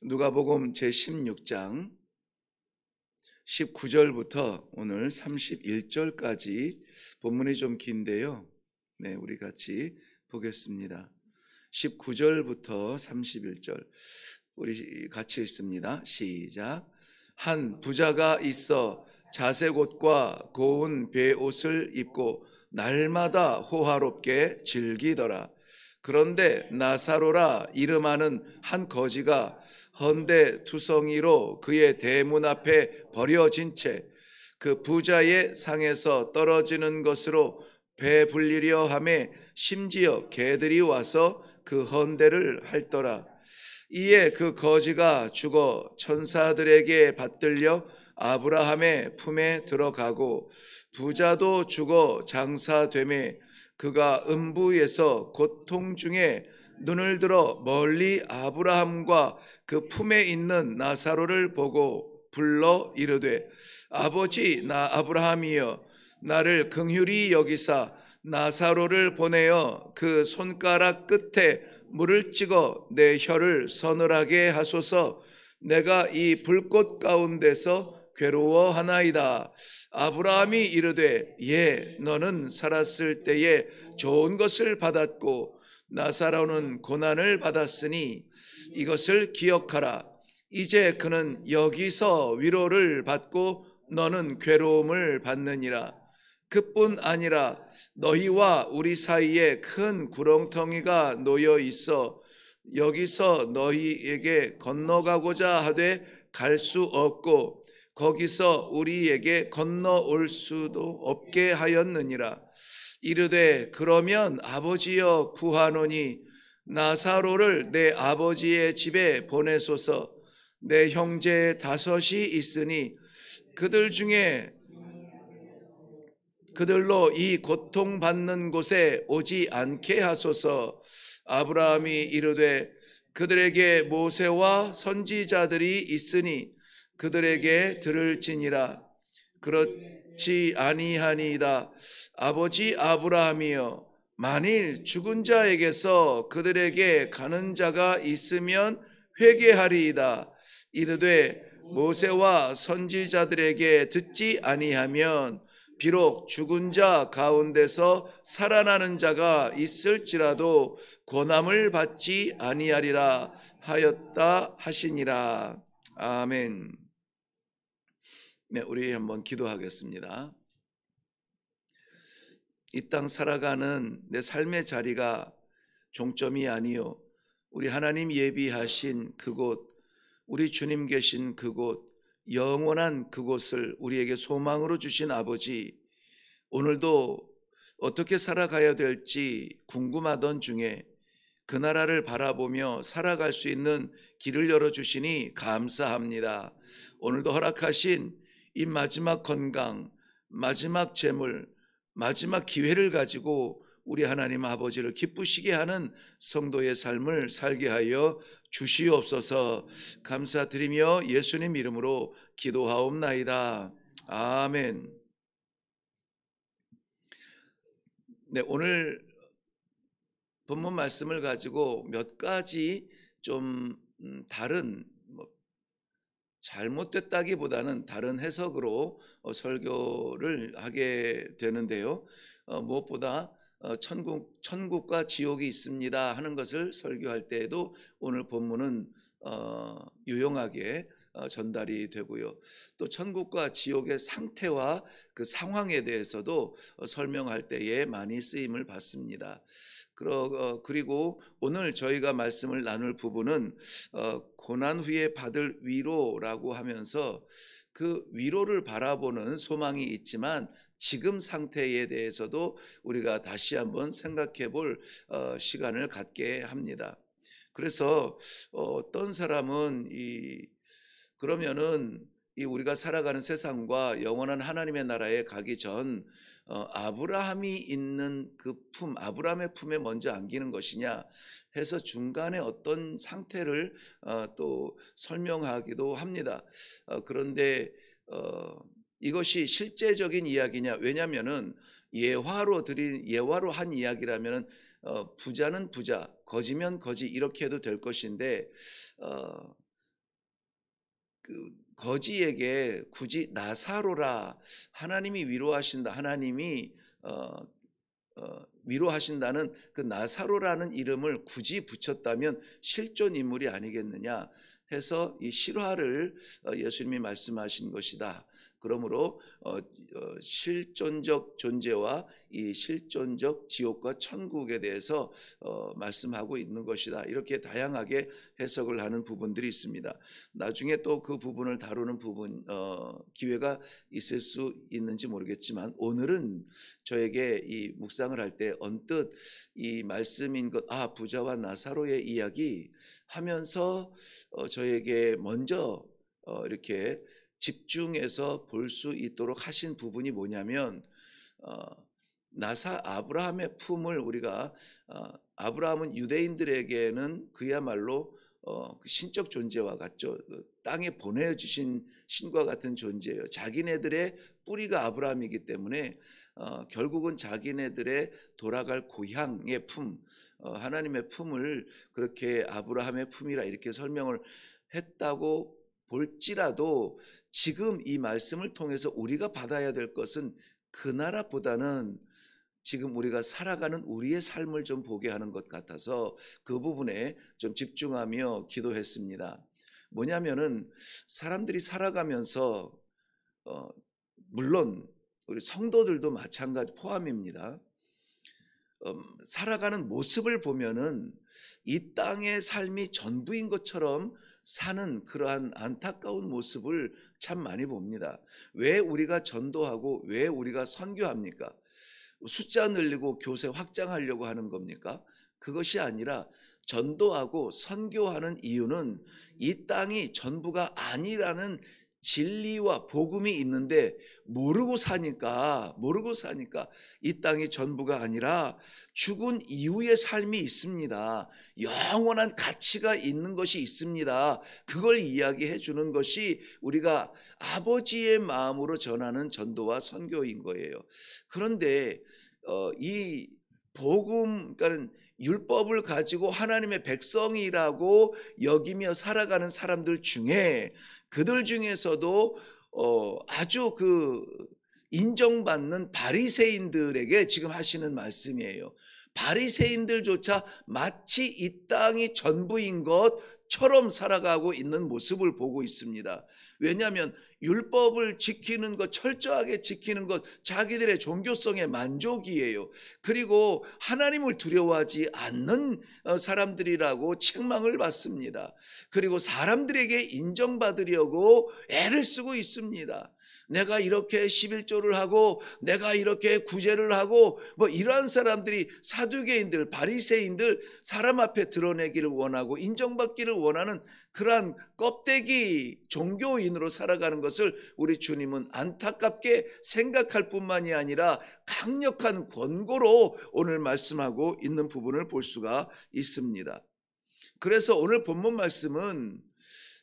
누가복음 제16장 19절부터 오늘 31절까지 본문이 좀 긴데요. 네, 우리 같이 보겠습니다. 19절부터 31절 우리 같이 읽습니다. 시작. 한 부자가 있어 자색 옷과 고운 베옷을 입고 날마다 호화롭게 즐기더라. 그런데 나사로라 이름하는 한 거지가 헌데 투성이로 그의 대문 앞에 버려진 채 그 부자의 상에서 떨어지는 것으로 배불리려 하매 심지어 개들이 와서 그 헌데를 핥더라. 이에 그 거지가 죽어 천사들에게 받들려 아브라함의 품에 들어가고 부자도 죽어 장사되매 그가 음부에서 고통 중에 눈을 들어 멀리 아브라함과 그 품에 있는 나사로를 보고 불러 이르되 아버지 나 아브라함이여 나를 긍휼히 여기사 나사로를 보내어 그 손가락 끝에 물을 찍어 내 혀를 서늘하게 하소서. 내가 이 불꽃 가운데서 괴로워하나이다. 아브라함이 이르되 예 너는 살았을 때에 좋은 것을 받았고 나사로는 고난을 받았으니 이것을 기억하라. 이제 그는 여기서 위로를 받고 너는 괴로움을 받느니라. 그뿐 아니라 너희와 우리 사이에 큰 구렁텅이가 놓여 있어 여기서 너희에게 건너가고자 하되 갈 수 없고 거기서 우리에게 건너올 수도 없게 하였느니라. 이르되 그러면 아버지여 구하노니 나사로를 내 아버지의 집에 보내소서. 내 형제 5이 있으니 그들 중에 그들로 이 고통받는 곳에 오지 않게 하소서. 아브라함이 이르되 그들에게 모세와 선지자들이 있으니 그들에게 들을지니라. 그렇지 아니하니이다. 아버지 아브라함이여 만일 죽은 자에게서 그들에게 가는 자가 있으면 회개하리이다. 이르되 모세와 선지자들에게 듣지 아니하면 비록 죽은 자 가운데서 살아나는 자가 있을지라도 고난을 받지 아니하리라 하였다 하시니라. 아멘. 네, 우리 한번 기도하겠습니다. 이 땅 살아가는 내 삶의 자리가 종점이 아니요 우리 하나님 예비하신 그곳, 우리 주님 계신 그곳, 영원한 그곳을 우리에게 소망으로 주신 아버지, 오늘도 어떻게 살아가야 될지 궁금하던 중에 그 나라를 바라보며 살아갈 수 있는 길을 열어주시니 감사합니다. 오늘도 허락하신 이 마지막 건강, 마지막 재물, 마지막 기회를 가지고 우리 하나님 아버지를 기쁘시게 하는 성도의 삶을 살게 하여 주시옵소서. 감사드리며 예수님 이름으로 기도하옵나이다. 아멘. 네, 오늘 본문 말씀을 가지고 몇 가지 좀 다른 잘못됐다기보다는 다른 해석으로 설교를 하게 되는데요. 무엇보다 천국과 지옥이 있습니다 하는 것을 설교할 때에도 오늘 본문은 유용하게 전달이 되고요. 또 천국과 지옥의 상태와 그 상황에 대해서도 설명할 때에 많이 쓰임을 받습니다. 그리고 오늘 저희가 말씀을 나눌 부분은 고난 후에 받을 위로라고 하면서 그 위로를 바라보는 소망이 있지만 지금 상태에 대해서도 우리가 다시 한번 생각해 볼 시간을 갖게 합니다. 그래서 어떤 사람은 그러면은 우리가 살아가는 세상과 영원한 하나님의 나라에 가기 전 아브라함이 있는 그 아브라함의 품에 먼저 안기는 것이냐 해서 중간에 어떤 상태를 또 설명하기도 합니다. 그런데 이것이 실제적인 이야기냐? 왜냐하면은 예화로 한 이야기라면은 부자는 부자, 거지면 거지 이렇게 해도 될 것인데 거지에게 굳이 나사로라, 하나님이 위로하신다, 하나님이 위로하신다는 그 나사로라는 이름을 굳이 붙였다면 실존 인물이 아니겠느냐 해서 이 실화를 예수님이 말씀하신 것이다. 그러므로 실존적 존재와 이 실존적 지옥과 천국에 대해서 말씀하고 있는 것이다. 이렇게 다양하게 해석을 하는 부분들이 있습니다. 나중에 또 그 부분을 다루는 기회가 있을 수 있는지 모르겠지만, 오늘은 저에게 이 묵상을 할 때 언뜻 이 말씀인 것, 부자와 나사로의 이야기 하면서 저에게 먼저 이렇게 집중해서 볼 수 있도록 하신 부분이 뭐냐면, 아브라함의 품을 우리가 아브라함은 유대인들에게는 그야말로 신적 존재와 같죠. 땅에 보내주신 신과 같은 존재예요. 자기네들의 뿌리가 아브라함이기 때문에 결국은 자기네들의 돌아갈 고향의 품, 하나님의 품을 그렇게 아브라함의 품이라 이렇게 설명을 했다고 볼지라도, 지금 이 말씀을 통해서 우리가 받아야 될 것은 그 나라보다는 지금 우리가 살아가는 우리의 삶을 좀 보게 하는 것 같아서 그 부분에 좀 집중하며 기도했습니다. 뭐냐면은 사람들이 살아가면서 물론 우리 성도들도 마찬가지 포함입니다. 살아가는 모습을 보면은 이 땅의 삶이 전부인 것처럼 사는 그러한 안타까운 모습을 참 많이 봅니다. 왜 우리가 전도하고 왜 우리가 선교합니까? 숫자 늘리고 교세 확장하려고 하는 겁니까? 그것이 아니라 전도하고 선교하는 이유는 이 땅이 전부가 아니라는 진리와 복음이 있는데 모르고 사니까 이 땅이 전부가 아니라 죽은 이후의 삶이 있습니다. 영원한 가치가 있는 것이 있습니다. 그걸 이야기해 주는 것이 우리가 아버지의 마음으로 전하는 전도와 선교인 거예요. 그런데 이 복음, 그러니까 율법을 가지고 하나님의 백성이라고 여기며 살아가는 사람들 중에, 그들 중에서도 아주 인정받는 바리새인들에게 지금 하시는 말씀이에요. 바리새인들조차 마치 이 땅이 전부인 것처럼 살아가고 있는 모습을 보고 있습니다. 왜냐하면 율법을 지키는 것, 철저하게 지키는 것, 자기들의 종교성의 만족이에요. 그리고 하나님을 두려워하지 않는 사람들이라고 책망을 받습니다. 그리고 사람들에게 인정받으려고 애를 쓰고 있습니다. 내가 이렇게 11조를 하고 내가 이렇게 구제를 하고 이러한 사람들이, 사두개인들, 바리새인들, 사람 앞에 드러내기를 원하고 인정받기를 원하는 그러한 껍데기 종교인으로 살아가는 것을 우리 주님은 안타깝게 생각할 뿐만이 아니라 강력한 권고로 오늘 말씀하고 있는 부분을 볼 수가 있습니다. 그래서 오늘 본문 말씀은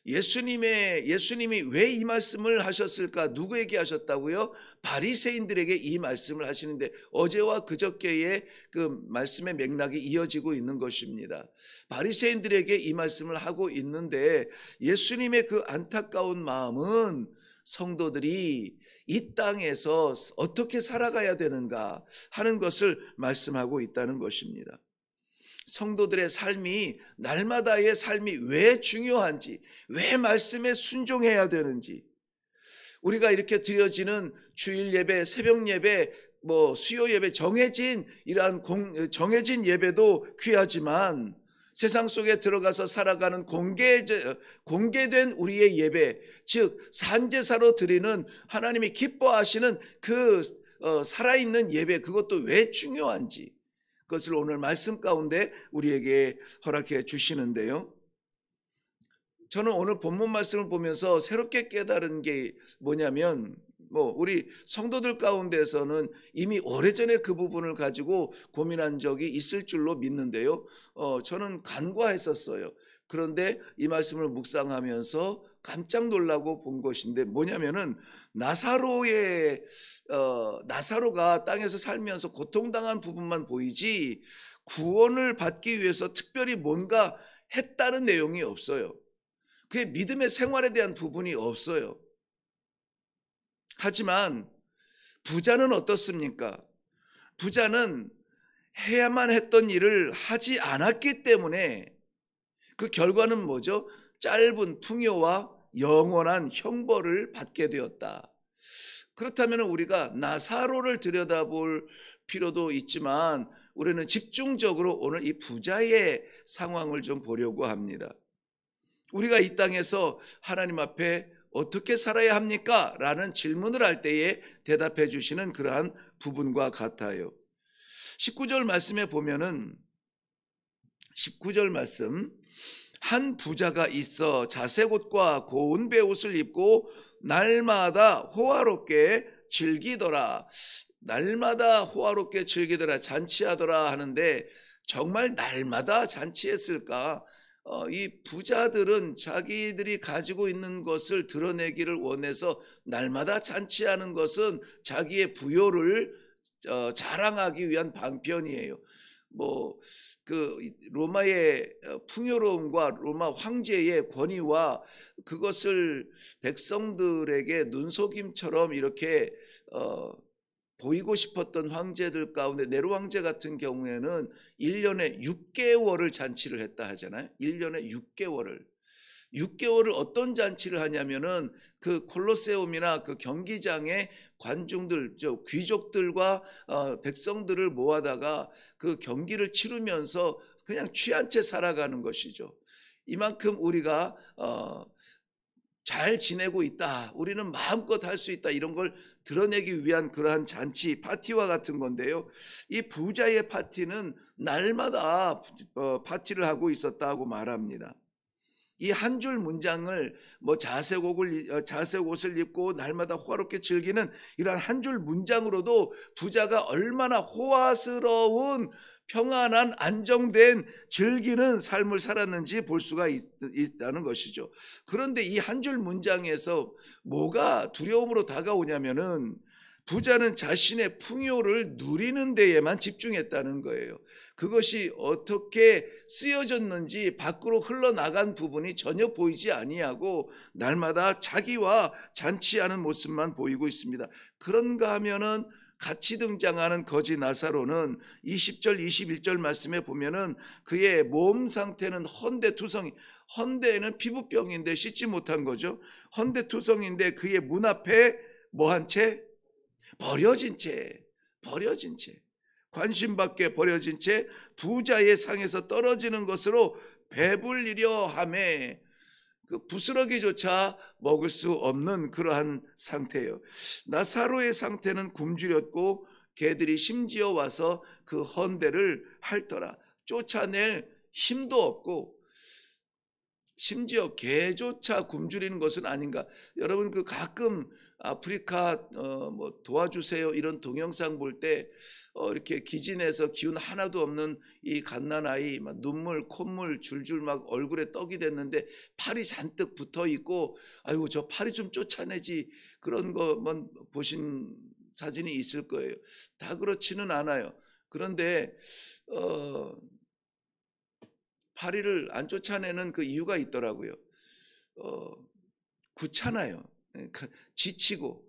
예수님이 왜 이 말씀을 하셨을까? 누구에게 하셨다고요? 바리새인들에게 이 말씀을 하시는데, 어제와 그저께의 그 말씀의 맥락이 이어지고 있는 것입니다. 바리새인들에게 이 말씀을 하고 있는데, 예수님의 그 안타까운 마음은 성도들이 이 땅에서 어떻게 살아가야 되는가 하는 것을 말씀하고 있다는 것입니다. 성도들의 삶이, 날마다의 삶이 왜 중요한지, 왜 말씀에 순종해야 되는지, 우리가 이렇게 드려지는 주일 예배, 새벽 예배, 수요 예배, 정해진 예배도 귀하지만 세상 속에 들어가서 살아가는 공개된 우리의 예배, 즉 산제사로 드리는 하나님이 기뻐하시는 그 살아있는 예배, 그것도 왜 중요한지, 그것을 오늘 말씀 가운데 우리에게 허락해 주시는데요. 저는 오늘 본문 말씀을 보면서 새롭게 깨달은 게 뭐냐면, 우리 성도들 가운데서는 이미 오래전에 그 부분을 가지고 고민한 적이 있을 줄로 믿는데요. 저는 간과했었어요. 그런데 이 말씀을 묵상하면서 깜짝 놀라고 본 것인데, 뭐냐면은 나사로가 땅에서 살면서 고통당한 부분만 보이지 구원을 받기 위해서 특별히 뭔가 했다는 내용이 없어요. 그의 믿음의 생활에 대한 부분이 없어요. 하지만 부자는 어떻습니까? 부자는 해야만 했던 일을 하지 않았기 때문에 그 결과는 뭐죠? 짧은 풍요와 영원한 형벌을 받게 되었다. 그렇다면 우리가 나사로를 들여다볼 필요도 있지만 우리는 집중적으로 오늘 이 부자의 상황을 좀 보려고 합니다. 우리가 이 땅에서 하나님 앞에 어떻게 살아야 합니까? 라는 질문을 할 때에 대답해 주시는 그러한 부분과 같아요. 19절 말씀에 보면은 19절 말씀, 한 부자가 있어 자색 옷과 고운 베옷을 입고 날마다 호화롭게 즐기더라. 날마다 호화롭게 즐기더라, 잔치하더라 하는데 정말 날마다 잔치했을까? 이 부자들은 자기들이 가지고 있는 것을 드러내기를 원해서 날마다 잔치하는 것은 자기의 부요를 자랑하기 위한 방편이에요. 그 로마의 풍요로움과 로마 황제의 권위와 그것을 백성들에게 눈속임처럼 이렇게 보이고 싶었던 황제들 가운데 네로 황제 같은 경우에는 1년에 6개월을 잔치를 했다 하잖아요. 1년에 6개월을 어떤 잔치를 하냐면은 그 콜로세움이나 그 경기장의 관중들, 귀족들과 백성들을 모아다가 그 경기를 치르면서 그냥 취한 채 살아가는 것이죠. 이만큼 우리가 잘 지내고 있다, 우리는 마음껏 할 수 있다, 이런 걸 드러내기 위한 그러한 잔치, 파티와 같은 건데요. 이 부자의 파티는 날마다 파티를 하고 있었다고 말합니다. 이 한 줄 문장을 자색 옷을 입고 날마다 호화롭게 즐기는 이러한 한 줄 문장으로도 부자가 얼마나 호화스러운 평안한 안정된 즐기는 삶을 살았는지 볼 수가 있다는 것이죠. 그런데 이 한 줄 문장에서 뭐가 두려움으로 다가오냐면은 부자는 자신의 풍요를 누리는 데에만 집중했다는 거예요. 그것이 어떻게 쓰여졌는지 밖으로 흘러나간 부분이 전혀 보이지 아니하고 날마다 자기와 잔치하는 모습만 보이고 있습니다. 그런가 하면은 같이 등장하는 거지 나사로는 20절 21절 말씀에 보면은 그의 몸 상태는 헌대투성이, 헌대는 피부병인데 씻지 못한 거죠. 헌대투성인데 그의 문 앞에 뭐한 채? 버려진 채, 관심 밖에 버려진 채 부자의 상에서 떨어지는 것으로 배불리려 하매 그 부스러기조차 먹을 수 없는 그러한 상태예요. 나사로의 상태는 굶주렸고 개들이 심지어 와서 그 헌대를 핥더라. 쫓아낼 힘도 없고 심지어 개조차 굶주리는 것은 아닌가. 여러분 그 가끔 아프리카 도와주세요 이런 동영상 볼 때 이렇게 기진해서 기운 하나도 없는 이 갓난아이 막 눈물 콧물 줄줄 막 얼굴에 떡이 됐는데 팔이 잔뜩 붙어 있고 아이고 저 팔이 좀 쫓아내지, 그런 것만 보신 사진이 있을 거예요. 다 그렇지는 않아요. 그런데 파리를 안 쫓아내는 그 이유가 있더라고요. 귀찮아요. 지치고.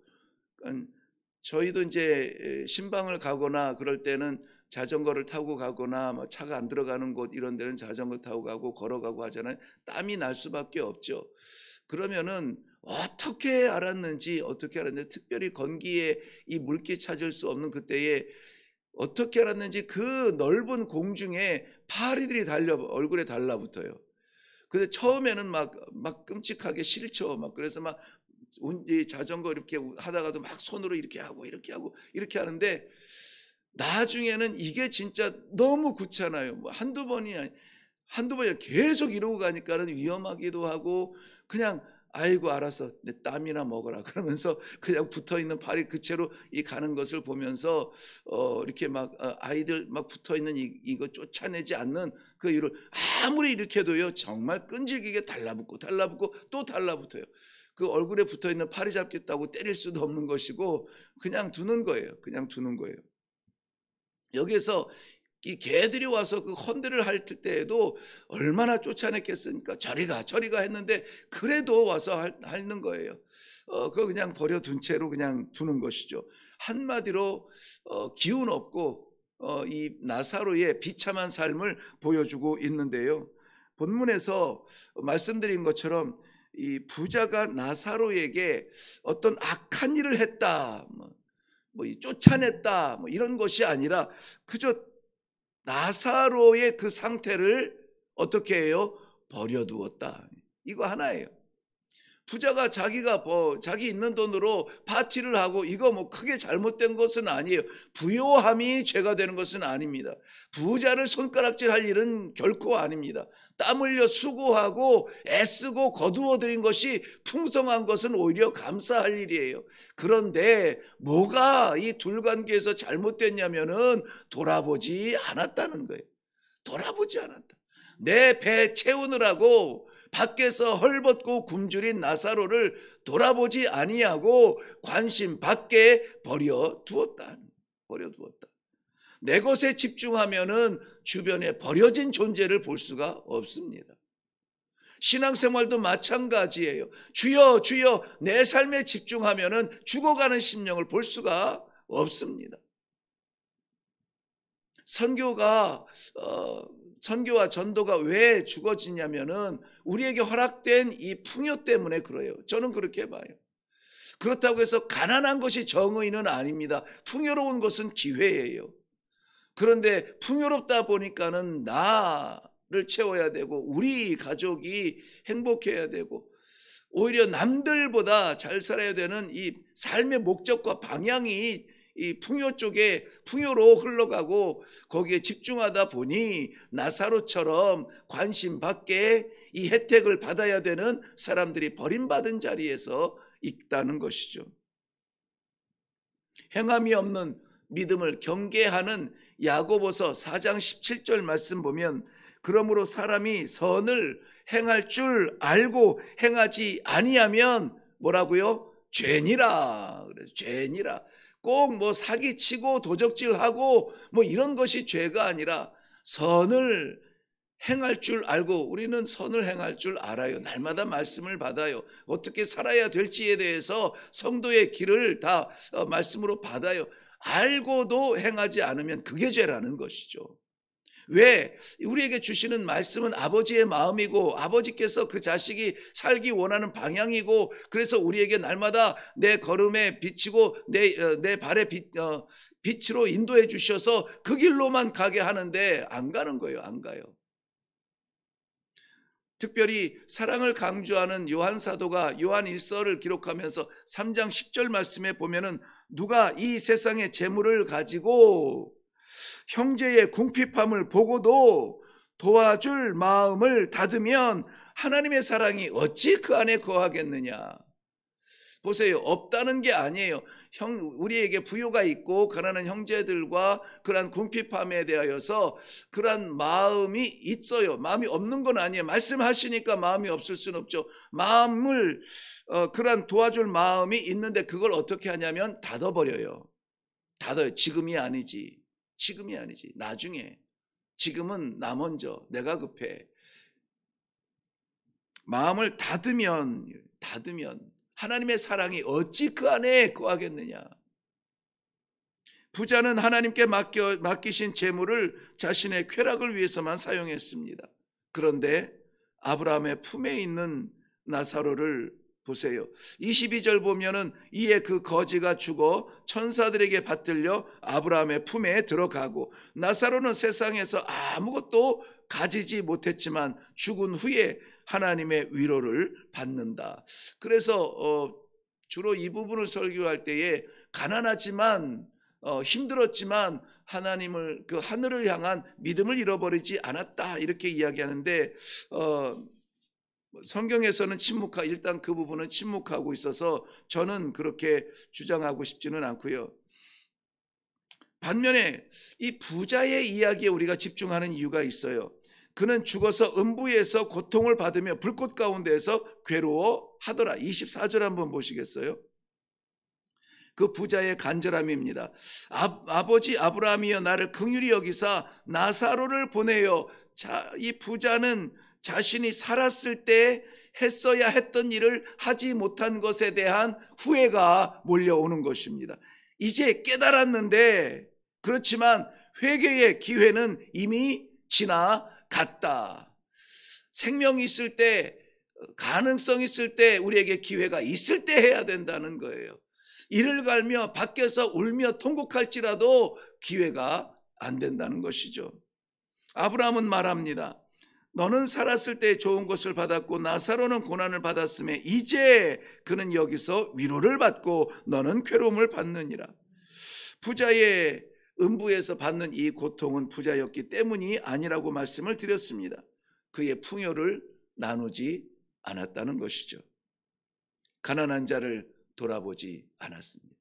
저희도 이제 신방을 가거나 그럴 때는 자전거를 타고 가거나 차가 안 들어가는 곳 이런 데는 자전거 타고 가고 걸어가고 하잖아요. 땀이 날 수밖에 없죠. 그러면은 어떻게 알았는지 특별히 건기에 이 물기 찾을 수 없는 그때에 어떻게 알았는지 그 넓은 공중에 파리들이 얼굴에 달라붙어요. 근데 처음에는 막 끔찍하게 싫죠. 그래서 자전거 이렇게 하다가도 막 손으로 이렇게 하고 이렇게 하는데 나중에는 이게 진짜 너무 귀찮아요. 한두 번이 계속 이러고 가니까는 위험하기도 하고 그냥 아이고 알았어 내 땀이나 먹어라 그러면서 그냥 붙어있는 팔이 그 채로 가는 것을 보면서 이렇게 아이들 붙어있는 이거 쫓아내지 않는 그 이유를 아무리 이렇게 해도요 정말 끈질기게 달라붙고 또 달라붙어요. 그 얼굴에 붙어있는 팔이 잡겠다고 때릴 수도 없는 것이고 그냥 두는 거예요. 여기에서 이 개들이 와서 그 헌들을 할 때에도 얼마나 쫓아냈겠습니까? 저리가 했는데 그래도 와서 하는 거예요. 그거 그냥 버려둔 채로 그냥 두는 것이죠. 한마디로 기운 없고 이 나사로의 비참한 삶을 보여주고 있는데요. 본문에서 말씀드린 것처럼 이 부자가 나사로에게 어떤 악한 일을 했다, 쫓아냈다, 이런 것이 아니라 그저 나사로의 그 상태를 어떻게 해요? 버려두었다. 이거 하나예요. 부자가 자기 있는 돈으로 파티를 하고 이거 크게 잘못된 것은 아니에요. 부요함이 죄가 되는 것은 아닙니다. 부자를 손가락질할 일은 결코 아닙니다. 땀 흘려 수고하고 애쓰고 거두어들인 것이 풍성한 것은 오히려 감사할 일이에요. 그런데 뭐가 이 둘 관계에서 잘못됐냐면은 돌아보지 않았다는 거예요. 돌아보지 않았다. 내 배 채우느라고 밖에서 헐벗고 굶주린 나사로를 돌아보지 아니하고 관심 밖에 버려두었다. 내 것에 집중하면은 주변에 버려진 존재를 볼 수가 없습니다. 신앙생활도 마찬가지예요. 주여 주여 내 삶에 집중하면은 죽어가는 심령을 볼 수가 없습니다. 선교와 전도가 왜 죽어지냐면은 우리에게 허락된 이 풍요 때문에 그래요. 저는 그렇게 봐요. 그렇다고 해서 가난한 것이 정의는 아닙니다. 풍요로운 것은 기회예요. 그런데 풍요롭다 보니까는 나를 채워야 되고 우리 가족이 행복해야 되고 오히려 남들보다 잘 살아야 되는 이 삶의 목적과 방향이 이 풍요 쪽에 풍요로 흘러가고 거기에 집중하다 보니 나사로처럼 관심 밖에 이 혜택을 받아야 되는 사람들이 버림받은 자리에서 있다는 것이죠. 행함이 없는 믿음을 경계하는 야고보서 4장 17절 말씀 보면 그러므로 사람이 선을 행할 줄 알고 행하지 아니하면 뭐라고요? 죄니라. 그래서 죄니라. 꼭 사기치고 도적질하고 이런 것이 죄가 아니라 선을 행할 줄 알고 우리는 선을 행할 줄 알아요. 날마다 말씀을 받아요. 어떻게 살아야 될지에 대해서 성도의 길을 다 말씀으로 받아요. 알고도 행하지 않으면 그게 죄라는 것이죠. 왜? 우리에게 주시는 말씀은 아버지의 마음이고 아버지께서 그 자식이 살기 원하는 방향이고 그래서 우리에게 날마다 내 걸음에 비치고 내 발에 빛으로 인도해 주셔서 그 길로만 가게 하는데 안 가는 거예요. 안 가요. 특별히 사랑을 강조하는 요한 사도가 요한 1서를 기록하면서 3장 10절 말씀에 보면은 누가 이 세상의 재물을 가지고 형제의 궁핍함을 보고도 도와줄 마음을 닫으면 하나님의 사랑이 어찌 그 안에 거하겠느냐. 보세요. 없다는 게 아니에요. 우리에게 부요가 있고 가난한 형제들과 그러한 궁핍함에 대하여서 그러한 마음이 있어요. 마음이 없는 건 아니에요. 말씀하시니까 마음이 없을 수는 없죠. 마음을 그러한 도와줄 마음이 있는데 그걸 어떻게 하냐면 닫아버려요. 닫아요. 지금이 아니지. 나중에. 지금은 나 먼저. 내가 급해. 마음을 닫으면 하나님의 사랑이 어찌 그 안에 거하겠느냐. 부자는 하나님께 맡기신 재물을 자신의 쾌락을 위해서만 사용했습니다. 그런데 아브라함의 품에 있는 나사로를 보세요. 22절 보면은 이에 그 거지가 죽어 천사들에게 받들려 아브라함의 품에 들어가고 나사로는 세상에서 아무것도 가지지 못했지만 죽은 후에 하나님의 위로를 받는다. 그래서 주로 이 부분을 설교할 때에 가난하지만 힘들었지만 하나님을 그 하늘을 향한 믿음을 잃어버리지 않았다 이렇게 이야기하는데 성경에서는 일단 그 부분은 침묵하고 있어서 저는 그렇게 주장하고 싶지는 않고요. 반면에 이 부자의 이야기에 우리가 집중하는 이유가 있어요. 그는 죽어서 음부에서 고통을 받으며 불꽃 가운데에서 괴로워하더라. 24절 한번 보시겠어요? 그 부자의 간절함입니다. 아버지 아브라함이여 나를 긍휼히 여기사 나사로를 보내요. 자, 이 부자는 자신이 살았을 때 했어야 했던 일을 하지 못한 것에 대한 후회가 몰려오는 것입니다. 이제 깨달았는데, 그렇지만 회개의 기회는 이미 지나갔다. 생명이 있을 때, 가능성 있을 때 우리에게 기회가 있을 때 해야 된다는 거예요. 이를 갈며 밖에서 울며 통곡할지라도 기회가 안 된다는 것이죠. 아브라함은 말합니다. 너는 살았을 때 좋은 것을 받았고 나사로는 고난을 받았음에 이제 그는 여기서 위로를 받고 너는 괴로움을 받느니라. 부자의 음부에서 받는 이 고통은 부자였기 때문이 아니라고 말씀을 드렸습니다. 그의 풍요를 나누지 않았다는 것이죠. 가난한 자를 돌아보지 않았습니다.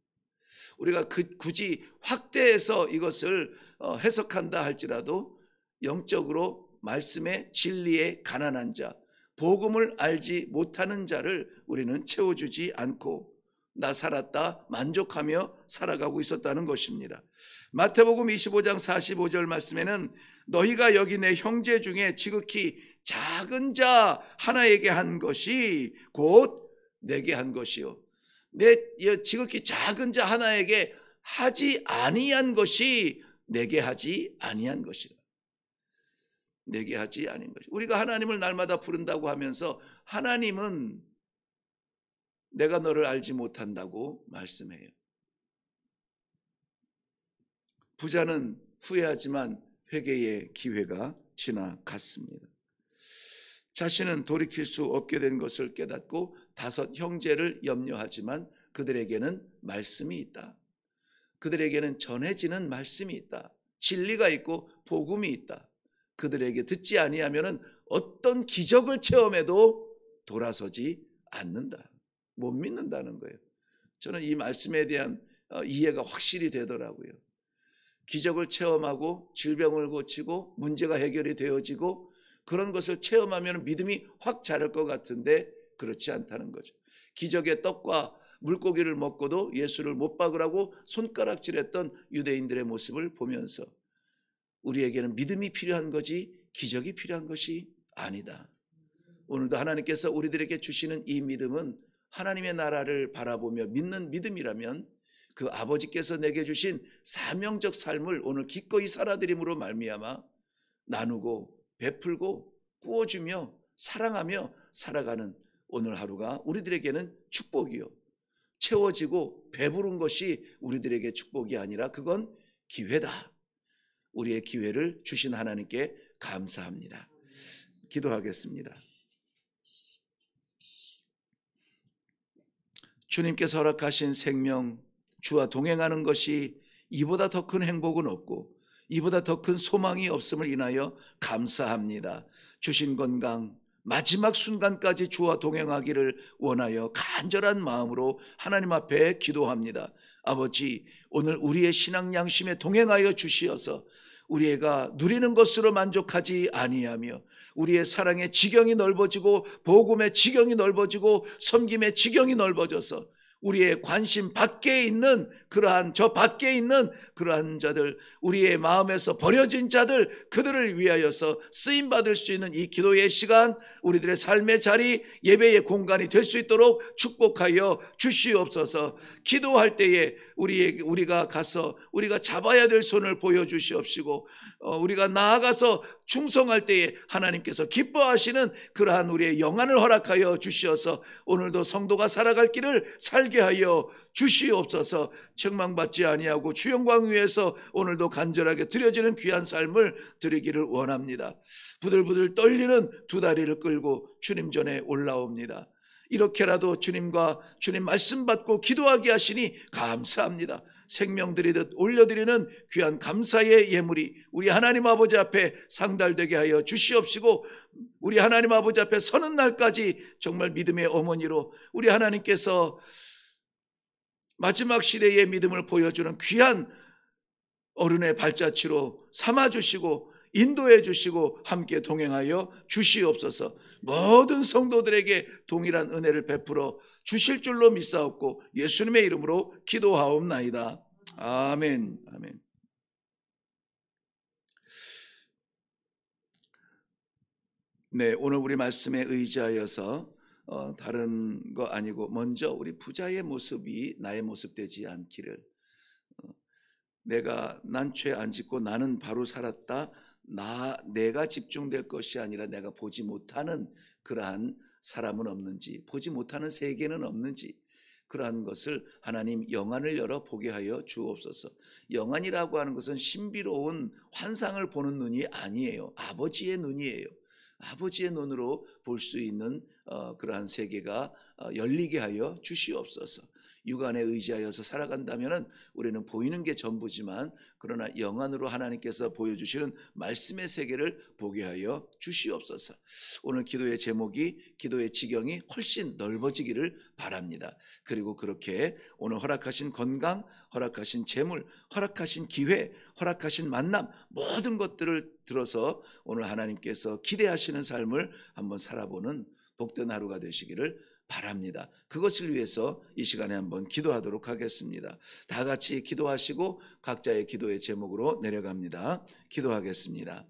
우리가 굳이 확대해서 이것을 해석한다 할지라도 영적으로 말씀의 진리에 가난한 자, 복음을 알지 못하는 자를 우리는 채워주지 않고 나 살았다 만족하며 살아가고 있었다는 것입니다. 마태복음 25장 45절 말씀에는 너희가 여기 내 형제 중에 지극히 작은 자 하나에게 한 것이 곧 내게 한 것이요. 내 지극히 작은 자 하나에게 하지 아니한 것이 내게 하지 아니한 것이라. 내게 하지 아닌 것이. 우리가 하나님을 날마다 부른다고 하면서 하나님은 내가 너를 알지 못한다고 말씀해요. 부자는 후회하지만 회개의 기회가 지나갔습니다. 자신은 돌이킬 수 없게 된 것을 깨닫고 다섯 형제를 염려하지만 그들에게는 말씀이 있다. 그들에게는 전해지는 말씀이 있다. 진리가 있고 복음이 있다. 그들에게 듣지 아니하면은 어떤 기적을 체험해도 돌아서지 않는다. 못 믿는다는 거예요. 저는 이 말씀에 대한 이해가 확실히 되더라고요. 기적을 체험하고 질병을 고치고 문제가 해결이 되어지고 그런 것을 체험하면 믿음이 확 자랄 것 같은데 그렇지 않다는 거죠. 기적의 떡과 물고기를 먹고도 예수를 못 박으라고 손가락질했던 유대인들의 모습을 보면서 우리에게는 믿음이 필요한 거지 기적이 필요한 것이 아니다. 오늘도 하나님께서 우리들에게 주시는 이 믿음은 하나님의 나라를 바라보며 믿는 믿음이라면 그 아버지께서 내게 주신 사명적 삶을 오늘 기꺼이 살아드림으로 말미암아 나누고 베풀고 꾸어주며 사랑하며 살아가는 오늘 하루가 우리들에게는 축복이요. 채워지고 배부른 것이 우리들에게 축복이 아니라 그건 기회다. 우리의 기회를 주신 하나님께 감사합니다. 기도하겠습니다. 주님께서 허락하신 생명, 주와 동행하는 것이 이보다 더 큰 행복은 없고 이보다 더 큰 소망이 없음을 인하여 감사합니다. 주신 건강, 마지막 순간까지 주와 동행하기를 원하여 간절한 마음으로 하나님 앞에 기도합니다. 아버지, 오늘 우리의 신앙 양심에 동행하여 주시어서 우리가 누리는 것으로 만족하지 아니하며 우리의 사랑의 지경이 넓어지고 복음의 지경이 넓어지고 섬김의 지경이 넓어져서 우리의 관심 밖에 있는 그러한 저 밖에 있는 그러한 자들, 우리의 마음에서 버려진 자들, 그들을 위하여서 쓰임 받을 수 있는 이 기도의 시간, 우리들의 삶의 자리, 예배의 공간이 될 수 있도록 축복하여 주시옵소서. 기도할 때에 우리가 가서 우리가 잡아야 될 손을 보여주시옵시고 우리가 나아가서 충성할 때에 하나님께서 기뻐하시는 그러한 우리의 영안을 허락하여 주시어서 오늘도 성도가 살아갈 길을 살게 하여 주시옵소서. 책망받지 아니하고 주 영광 위에서 오늘도 간절하게 드려지는 귀한 삶을 드리기를 원합니다. 부들부들 떨리는 두 다리를 끌고 주님 전에 올라옵니다. 이렇게라도 주님과 주님 말씀 받고 기도하게 하시니 감사합니다. 생명 드리듯 올려드리는 귀한 감사의 예물이 우리 하나님 아버지 앞에 상달되게 하여 주시옵시고 우리 하나님 아버지 앞에 서는 날까지 정말 믿음의 어머니로 우리 하나님께서 마지막 시대의 믿음을 보여주는 귀한 어른의 발자취로 삼아주시고 인도해 주시고 함께 동행하여 주시옵소서. 모든 성도들에게 동일한 은혜를 베풀어 주실 줄로 믿사옵고 예수님의 이름으로 기도하옵나이다. 아멘. 아멘. 네, 오늘 우리 말씀에 의지하여서 다른 거 아니고 먼저 우리 부자의 모습이 나의 모습 되지 않기를, 난 죄 안 짓고 나는 바로 살았다, 내가 집중될 것이 아니라 내가 보지 못하는 그러한 사람은 없는지, 보지 못하는 세계는 없는지, 그러한 것을 하나님 영안을 열어 보게 하여 주옵소서. 영안이라고 하는 것은 신비로운 환상을 보는 눈이 아니에요. 아버지의 눈이에요. 아버지의 눈으로 볼 수 있는 그러한 세계가 열리게 하여 주시옵소서. 육안에 의지하여서 살아간다면 우리는 보이는 게 전부지만, 그러나 영안으로 하나님께서 보여주시는 말씀의 세계를 보게 하여 주시옵소서. 오늘 기도의 제목이, 기도의 지경이 훨씬 넓어지기를 바랍니다. 그리고 그렇게 오늘 허락하신 건강, 허락하신 재물, 허락하신 기회, 허락하신 만남, 모든 것들을 들어서 오늘 하나님께서 기대하시는 삶을 한번 살아보는 복된 하루가 되시기를 바랍니다. 그것을 위해서 이 시간에 한번 기도하도록 하겠습니다. 다 같이 기도하시고 각자의 기도의 제목으로 내려갑니다. 기도하겠습니다.